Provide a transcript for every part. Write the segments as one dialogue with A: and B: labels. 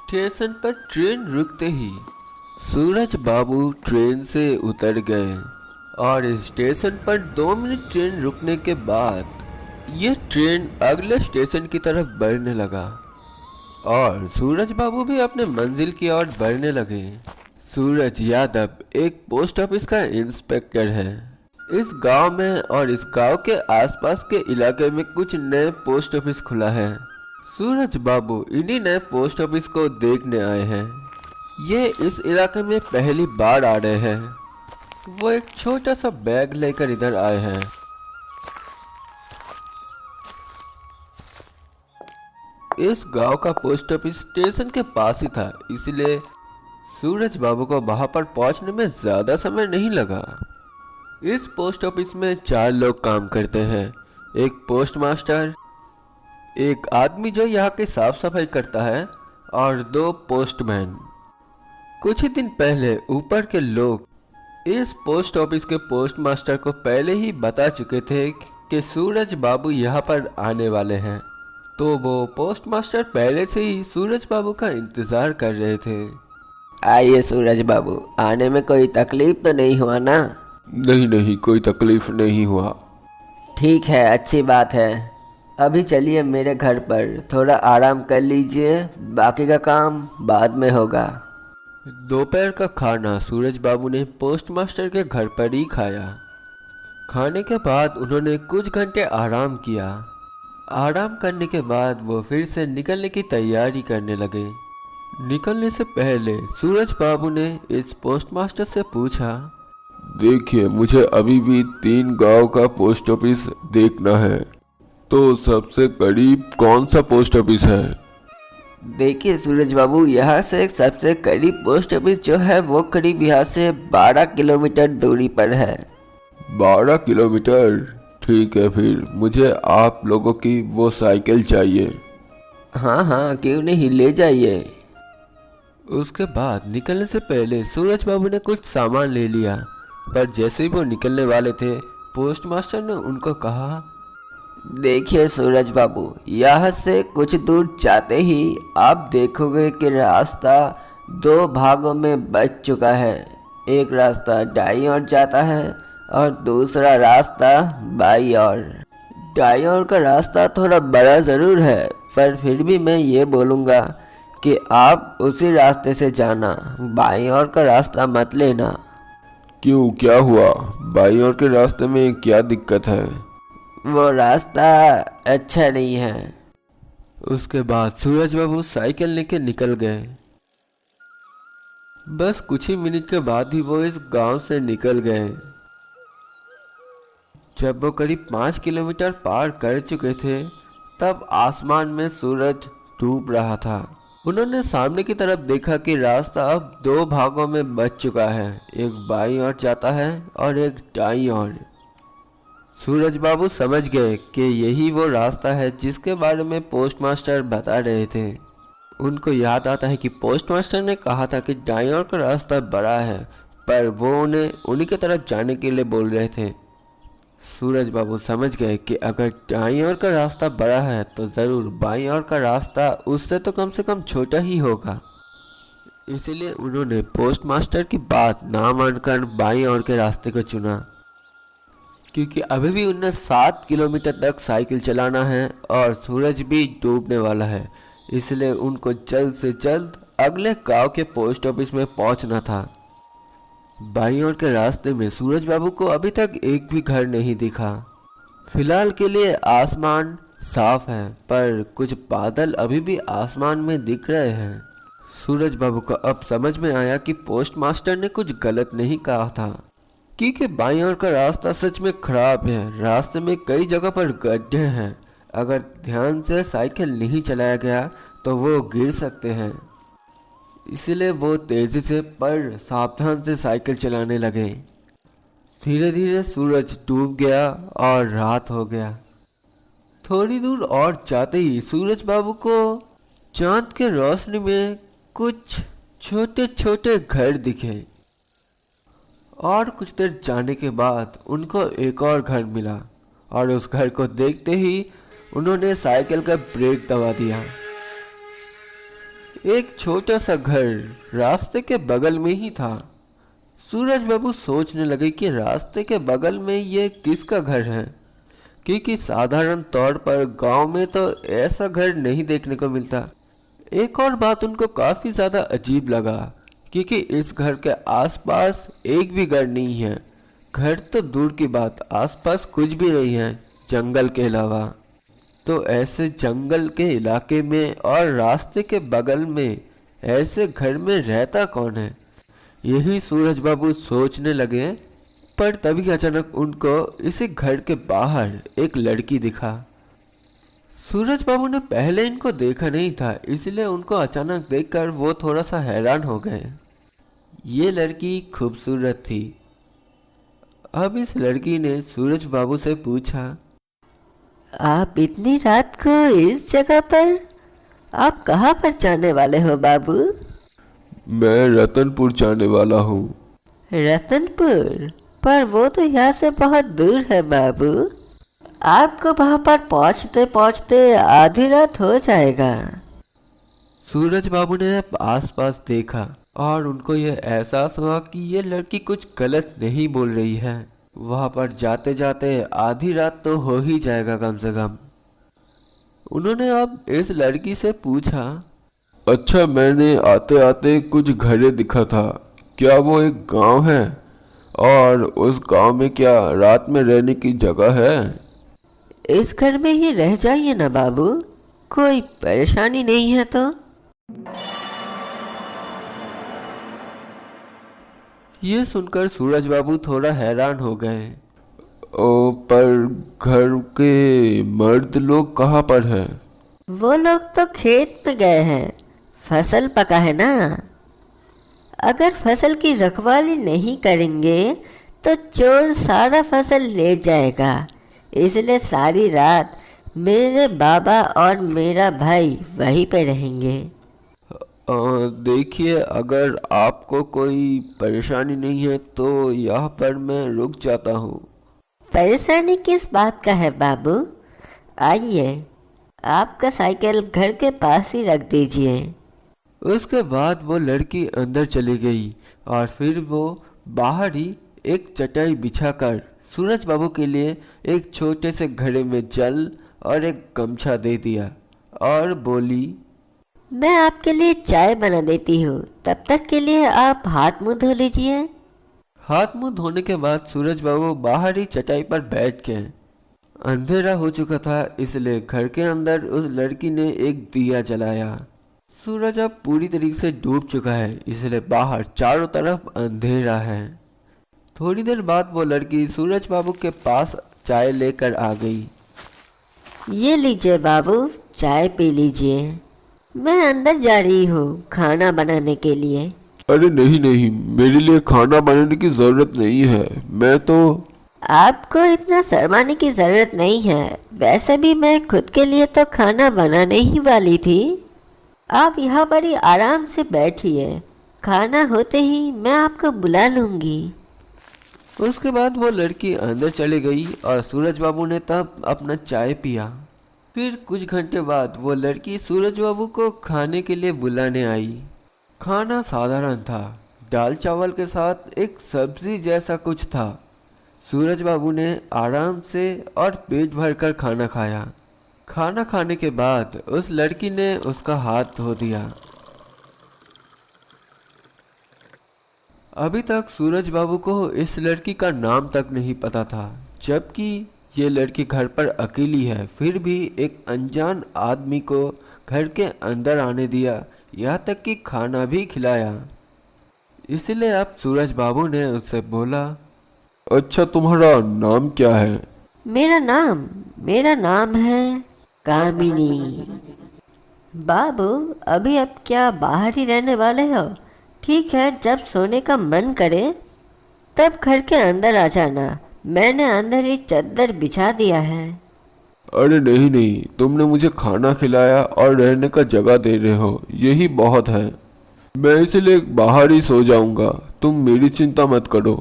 A: Station पर train रुकते ही सूरज बाबू train से उतर गए और स्टेशन पर 2 मिनट ट्रेन रुकने के बाद यह ट्रेन अगले स्टेशन की तरफ बढ़ने लगा और सूरज बाबू भी अपने मंजिल की ओर बढ़ने लगे। सूरज यादव एक पोस्ट ऑफिस का इंस्पेक्टर है। इस गांव में और इस गांव के आसपास के इलाके में कुछ नए पोस्ट ऑफिस खुला है। सूरज बाबू इन्हीं नए पोस्ट ऑफिस को देखने आए हैं। ये इस इलाके में पहली बार आ रहे हैं। वो एक छोटा सा बैग लेकर इधर आए हैं। इस गांव का पोस्ट ऑफिस स्टेशन के पास ही था, इसलिए सूरज बाबू को वहां पर पहुंचने में ज्यादा समय नहीं लगा। इस पोस्ट ऑफिस में 4 लोग काम करते हैं। एक पोस्ट मास्टर, एक आदमी जो यहाँ की साफ सफाई करता है और 2 पोस्टमैन। कुछ ही दिन पहले ऊपर के लोग इस पोस्ट ऑफिस के पोस्ट मास्टर को पहले ही बता चुके थे कि सूरज बाबू यहाँ पर आने वाले हैं, तो वो पोस्ट मास्टर पहले से ही सूरज बाबू का इंतजार कर रहे थे।
B: आइए सूरज बाबू, आने में कोई तकलीफ तो नहीं हुआ ना?
A: नहीं, कोई तकलीफ नहीं हुआ।
B: ठीक है, अच्छी बात है। अभी चलिए मेरे घर पर, थोड़ा आराम कर लीजिए, बाकी का काम बाद में होगा।
A: दोपहर का खाना सूरज बाबू ने पोस्ट मास्टर के घर पर ही खाया। खाने के बाद उन्होंने कुछ घंटे आराम किया। आराम करने के बाद वो फिर से निकलने की तैयारी करने लगे। निकलने से पहले सूरज बाबू ने इस पोस्ट मास्टर से पूछा,
C: देखिए, मुझे अभी भी 3 गांव का पोस्ट ऑफिस देखना है, तो सबसे करीब कौन सा पोस्ट ऑफिस है?
B: देखिए सूरज बाबू, यहाँ से सबसे करीब पोस्ट ऑफिस जो है वो करीब यहाँ से 12 किलोमीटर दूरी पर है।
C: 12 किलोमीटर? ठीक है, फिर मुझे आप लोगों की वो साइकिल चाहिए।
B: हाँ, क्यों नहीं, ले जाइए।
A: उसके बाद निकलने से पहले सूरज बाबू ने कुछ सामान ले लिया, पर जैसे ही वो निकलने वाले थे पोस्ट मास्टर ने उनको कहा,
B: देखिए सूरज बाबू, यहाँ से कुछ दूर जाते ही आप देखोगे कि रास्ता 2 भागों में बच चुका है। एक रास्ता दाईं ओर जाता है और दूसरा रास्ता बाईं ओर। दाईं ओर का रास्ता थोड़ा बड़ा ज़रूर है, पर फिर भी मैं ये बोलूँगा कि आप उसी रास्ते से जाना, बाईं ओर का रास्ता मत लेना।
C: क्यों, क्या हुआ? बाईं ओर के रास्ते में क्या दिक्कत है?
B: वो रास्ता अच्छा नहीं है।
A: उसके बाद सूरज बाबू साइकिल लेके निकल गए। बस कुछ ही मिनट के बाद ही वो इस गांव से निकल गए। जब वो करीब 5 किलोमीटर पार कर चुके थे, तब आसमान में सूरज डूब रहा था। उन्होंने सामने की तरफ देखा कि रास्ता अब 2 भागों में बच चुका है। एक बाईं ओर जाता है और एक दाईं ओर। सूरज बाबू समझ गए कि यही वो रास्ता है जिसके बारे में पोस्ट मास्टर बता रहे थे। उनको याद आता है कि पोस्ट मास्टर ने कहा था कि दाईं ओर का रास्ता बड़ा है, पर वो उन्हें उन्हीं की तरफ जाने के लिए बोल रहे थे। सूरज बाबू समझ गए कि अगर दाईं ओर का रास्ता बड़ा है तो ज़रूर बाईं ओर का रास्ता उससे तो कम से कम छोटा ही होगा। इसलिए उन्होंने पोस्ट मास्टर की बात ना मानकर बाईं ओर के रास्ते को चुना, क्योंकि अभी भी उन्हें 7 किलोमीटर तक साइकिल चलाना है और सूरज भी डूबने वाला है। इसलिए उनको जल्द से जल्द अगले गांव के पोस्ट ऑफिस में पहुंचना था। बाईं ओर के रास्ते में सूरज बाबू को अभी तक एक भी घर नहीं दिखा। फिलहाल के लिए आसमान साफ है, पर कुछ बादल अभी भी आसमान में दिख रहे हैं। सूरज बाबू को अब समझ में आया कि पोस्ट मास्टर ने कुछ गलत नहीं कहा था, क्योंकि बाईं ओर का रास्ता सच में खराब है। रास्ते में कई जगह पर गड्ढे हैं। अगर ध्यान से साइकिल नहीं चलाया गया तो वो गिर सकते हैं। इसलिए वो तेजी से पर सावधान से साइकिल चलाने लगे। धीरे धीरे सूरज डूब गया और रात हो गया। थोड़ी दूर और जाते ही सूरज बाबू को चांद के रोशनी में कुछ छोटे छोटे घर दिखे और कुछ देर जाने के बाद उनको एक और घर मिला और उस घर को देखते ही उन्होंने साइकिल का ब्रेक दबा दिया। एक छोटा सा घर रास्ते के बगल में ही था। सूरज बाबू सोचने लगे कि रास्ते के बगल में ये किसका घर है, क्योंकि साधारण तौर पर गांव में तो ऐसा घर नहीं देखने को मिलता। एक और बात उनको काफ़ी ज़्यादा अजीब लगा, क्योंकि इस घर के आसपास एक भी घर नहीं है। घर तो दूर की बात, आसपास कुछ भी नहीं है जंगल के अलावा। तो ऐसे जंगल के इलाके में और रास्ते के बगल में ऐसे घर में रहता कौन है, यही सूरज बाबू सोचने लगे। पर तभी अचानक उनको इसी घर के बाहर एक लड़की दिखा। सूरज बाबू ने पहले इनको देखा नहीं था, इसलिए उनको अचानक देखकर वो थोड़ा सा हैरान हो गए। ये लड़की खूबसूरत थी। अब इस लड़की ने सूरज बाबू से पूछा,
B: आप इतनी रात को इस जगह पर, आप कहाँ पर जाने वाले हो बाबू?
C: मैं रतनपुर जाने वाला हूँ।
B: रतनपुर? पर वो तो यहाँ से बहुत दूर है बाबू। आपको वहाँ पर पहुँचते पहुँचते आधी रात हो जाएगा।
A: सूरज बाबू ने आसपास देखा और उनको यह एहसास हुआ कि ये लड़की कुछ गलत नहीं बोल रही है। वहाँ पर जाते जाते आधी रात तो हो ही जाएगा कम से कम। उन्होंने अब इस लड़की से पूछा,
C: अच्छा, मैंने आते आते कुछ घरे दिखा था, क्या वो एक गांव है? और उस गांव में क्या रात में रहने की जगह है?
B: इस घर में ही रह जाइए ना बाबू, कोई परेशानी नहीं है तो।
A: ये सुनकर सूरज बाबू थोड़ा हैरान हो गए।
C: ओ, पर घर के मर्द लोग कहाँ पर हैं?
B: वो लोग तो खेत में गए हैं, फसल पका है ना। अगर फसल की रखवाली नहीं करेंगे तो चोर सारा फसल ले जाएगा। इसलिए सारी रात मेरे बाबा और मेरा भाई वहीं पे रहेंगे।
A: देखिए, अगर आपको कोई परेशानी नहीं है तो यहाँ पर मैं रुक जाता हूँ।
B: परेशानी किस बात का है बाबू? आइए, आपका साइकिल घर के पास ही रख दीजिए।
A: उसके बाद वो लड़की अंदर चली गई और फिर वो बाहर ही एक चटाई बिछाकर सूरज बाबू के लिए एक छोटे से घड़े में जल और एक गमछा दे दिया और बोली,
B: मैं आपके लिए चाय बना देती हूँ, तब तक के लिए आप हाथ मुंह धो लीजिए।
A: हाथ मुंह धोने के बाद सूरज बाबू बाहर ही चटाई पर बैठ गए। अंधेरा हो चुका था, इसलिए घर के अंदर उस लड़की ने एक दिया जलाया। सूरज अब पूरी तरीके से डूब चुका है, इसलिए बाहर चारों तरफ अंधेरा है। थोड़ी देर बाद वो लड़की सूरज बाबू के पास चाय लेकर आ गई।
B: ये लीजिए बाबू, चाय पी लीजिए। मैं अंदर जा रही हूँ खाना बनाने के लिए।
C: अरे नहीं नहीं, मेरे लिए खाना बनाने की जरूरत नहीं है। मैं तो
B: आपको इतना शर्माने की जरूरत नहीं है। वैसे भी मैं खुद के लिए तो खाना बनाने ही वाली थी। आप यहाँ पर ही आराम से बैठिए, खाना होते ही मैं आपको बुला लूँगी।
A: उसके बाद वो लड़की अंदर चली गई और सूरज बाबू ने तब अपना चाय पिया। फिर कुछ घंटे बाद वो लड़की सूरज बाबू को खाने के लिए बुलाने आई। खाना साधारण था, दाल चावल के साथ एक सब्जी जैसा कुछ था। सूरज बाबू ने आराम से और पेट भरकर खाना खाया। खाना खाने के बाद उस लड़की ने उसका हाथ धो दिया। अभी तक सूरज बाबू को इस लड़की का नाम तक नहीं पता था, जबकि ये लड़की घर पर अकेली है, फिर भी एक अनजान आदमी को घर के अंदर आने दिया, यहाँ तक कि खाना भी खिलाया। इसलिए अब सूरज बाबू ने उससे बोला,
C: अच्छा, तुम्हारा नाम क्या है?
B: मेरा नाम है कामिनी। बाबू, अभी अब क्या बाहर ही रहने वाले हो? ठीक है, जब सोने का मन करे तब घर के अंदर आ जाना। मैंने अंदर ही चादर बिछा दिया है।
C: अरे नहीं नहीं, तुमने मुझे खाना खिलाया और रहने का जगह दे रहे हो, यही बहुत है। मैं इसलिए बाहर ही सो जाऊंगा, तुम मेरी चिंता मत करो।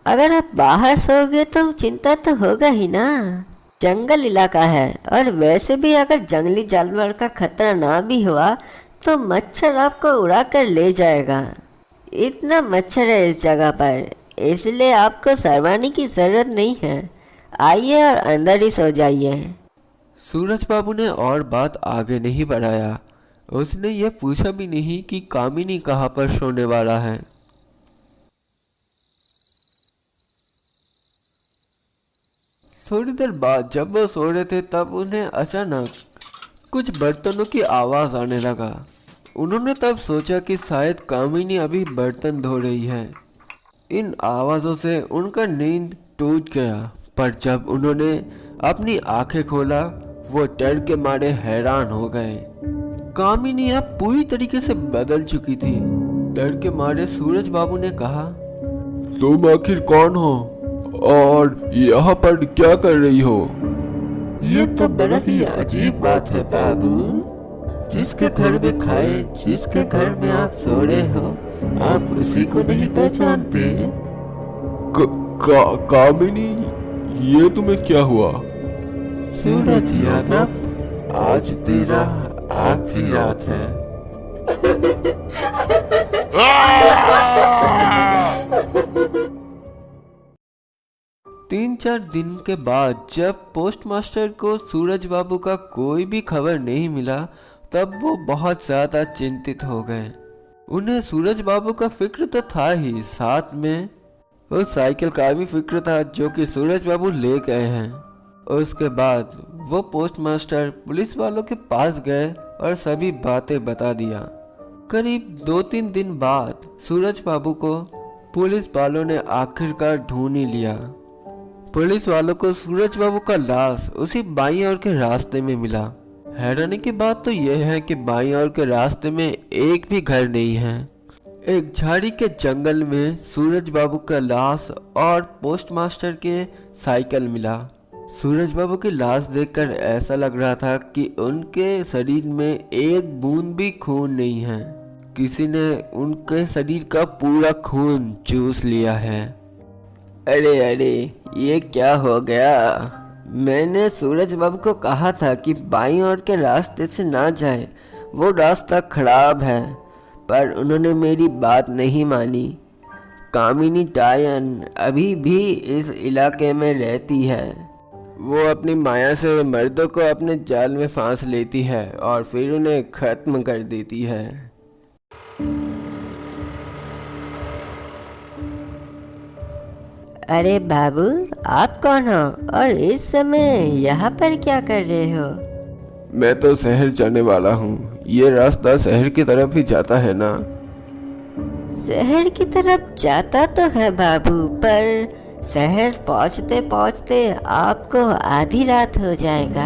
B: अगर आप बाहर सोओगे तो चिंता तो होगा ही ना। जंगल इलाका है, और वैसे भी अगर जंगली जानवर का खतरा ना भी हुआ तो मच्छर आपको उड़ा कर ले जाएगा। इतना मच्छर है इस जगह पर, इसलिए आपको शर्माने की जरूरत नहीं है। आइए और अंदर ही सो जाइए।
A: सूरज बाबू ने और बात आगे नहीं बढ़ाया। उसने यह पूछा भी नहीं कि कामिनी कहाँ पर सोने वाला है। थोड़ी देर बाद जब वो सो रहे थे तब उन्हें अचानक कुछ बर्तनों की आवाज़ आने लगा। उन्होंने तब सोचा कि शायद कामिनी अभी बर्तन धो रही है। इन आवाज़ों से उनका नींद टूट गया, पर जब उन्होंने अपनी आंखें खोला वो डर के मारे हैरान हो गए। कामिनी अब पूरी तरीके से बदल चुकी थी। डर के मारे सूरज बाबू ने कहा,
C: तुम आखिर कौन हो और यहाँ पर क्या कर रही हो?
A: ये तो बड़ा ही अजीब बात है बाबू। जिसके घर में खाए, जिसके घर में आप सो रहे हो, आप उसी को नहीं पहचानते।
C: कामिनी, ये तुम्हें क्या हुआ?
A: सूरज यादव, आज तेरा आखिरी रात है। तीन चार दिन के बाद जब पोस्टमास्टर को सूरज बाबू का कोई भी खबर नहीं मिला तब वो बहुत ज्यादा चिंतित हो गए। उन्हें सूरज बाबू का फिक्र तो था ही, साथ में उस साइकिल का भी फिक्र था जो कि सूरज बाबू ले गए हैं। उसके बाद वो पोस्टमास्टर पुलिस वालों के पास गए और सभी बातें बता दिया। करीब 2-3 दिन बाद सूरज बाबू को पुलिस वालों ने आखिरकार ढूंढ ही लिया। पुलिस वालों को सूरज बाबू का लाश उसी बाईं ओर के रास्ते में मिला। हैरानी की बात तो यह है कि बाईं ओर के रास्ते में एक भी घर नहीं है। एक झाड़ी के जंगल में सूरज बाबू का लाश और पोस्टमास्टर के साइकिल मिला। सूरज बाबू की लाश देखकर ऐसा लग रहा था कि उनके शरीर में एक बूंद भी खून नहीं है। किसी ने उनके शरीर का पूरा खून चूस लिया है।
B: अरे अरे, ये क्या हो गया? मैंने सूरज बाबू को कहा था कि बाईं ओर के रास्ते से ना जाए, वो रास्ता खराब है, पर उन्होंने मेरी बात नहीं मानी। कामिनी टायन अभी भी इस इलाके में रहती है।
A: वो अपनी माया से मर्दों को अपने जाल में फांस लेती है और फिर उन्हें खत्म कर देती है।
B: अरे बाबू, आप कौन हो और इस समय यहाँ पर क्या कर रहे हो?
C: मैं तो शहर जाने वाला हूँ। ये रास्ता शहर की तरफ ही जाता है ना?
B: शहर की तरफ जाता तो है बाबू, पर शहर पहुँचते पहुँचते आपको आधी रात हो जाएगा।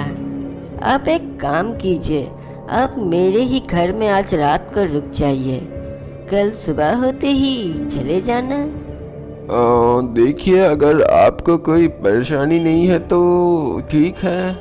B: आप एक काम कीजिए, आप मेरे ही घर में आज रात को रुक जाइए, कल सुबह होते ही चले जाना।
C: देखिए, अगर आपको कोई परेशानी नहीं है तो ठीक है।